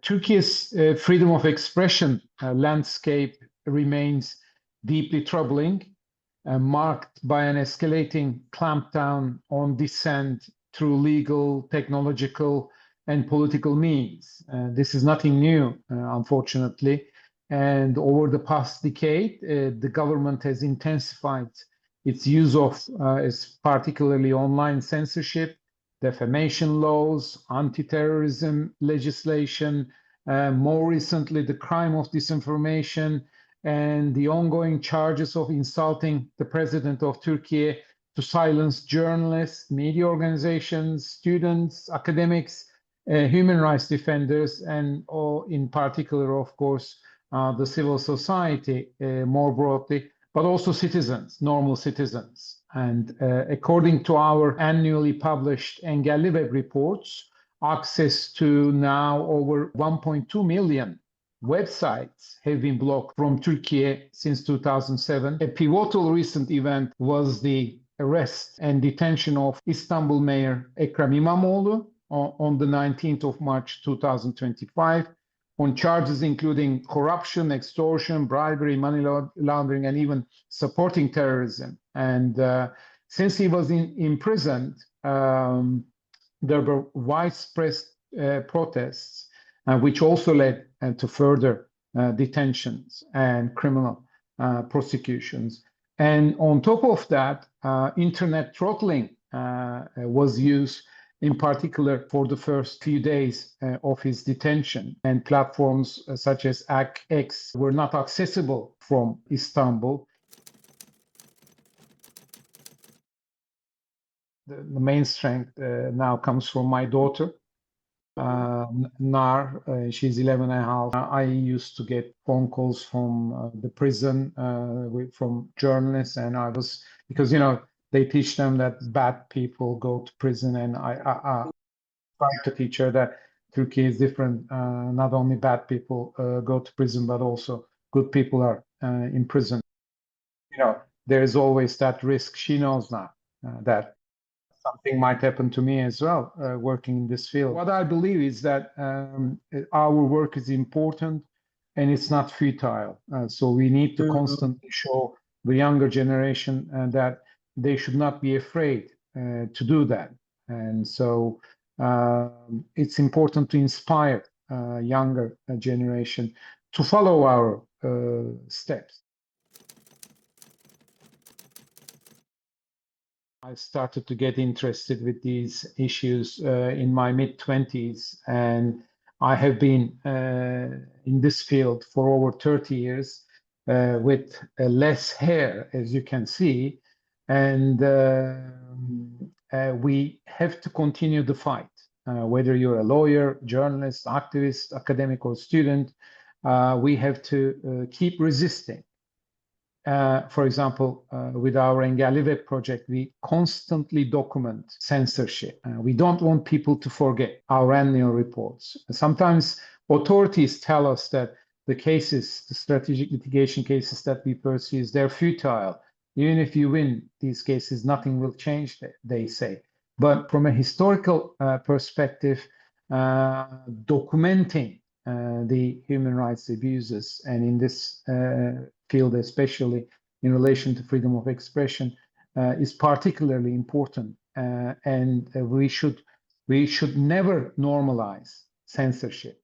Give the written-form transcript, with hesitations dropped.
Turkey's freedom of expression landscape remains deeply troubling, marked by an escalating clampdown on dissent through legal, technological, and political means. This is nothing new, unfortunately. And over the past decade, the government has intensified its use of particularly online censorship, defamation laws, anti-terrorism legislation, more recently the crime of disinformation, and the ongoing charges of insulting the president of Turkey, to silence journalists, media organizations, students, academics, human rights defenders, and in particular, of course, the civil society more broadly, but also citizens, normal citizens. And according to our annually published Engelli Web reports, access to now over 1.2 million websites have been blocked from Turkey since 2007. A pivotal recent event was the arrest and detention of Istanbul Mayor Ekrem İmamoğlu on the 19th of March 2025 on charges including corruption, extortion, bribery, money laundering, and even supporting terrorism. And since he was imprisoned, there were widespread protests, which also led to further detentions and criminal prosecutions. And on top of that, internet throttling was used in particular for the first few days of his detention. And platforms such as X were not accessible from Istanbul. The main strength now comes from my daughter, Nar. She's 11 and a half. I used to get phone calls from the prison, from journalists, and I was, because, you know, they teach them that bad people go to prison, and I tried to teach her that Turkey is different. Not only bad people go to prison, but also good people are in prison. You know, there is always that risk. She knows now that something might happen to me as well, working in this field. What I believe is that our work is important and it's not futile. So we need to constantly show the younger generation that they should not be afraid to do that. And so it's important to inspire younger generation to follow our steps. I started to get interested with these issues in my mid-20s, and I have been in this field for over 30 years with less hair, as you can see, and we have to continue the fight. Whether you're a lawyer, journalist, activist, academic, or student, we have to keep resisting. For example, with our Engelli Web project, we constantly document censorship. We don't want people to forget our annual reports. Sometimes authorities tell us that the cases, the strategic litigation cases that we pursue, they're futile. Even if you win these cases, nothing will change, they say. But from a historical perspective, documenting the human rights abuses, and in this field, especially in relation to freedom of expression, is particularly important. And we should never normalize censorship.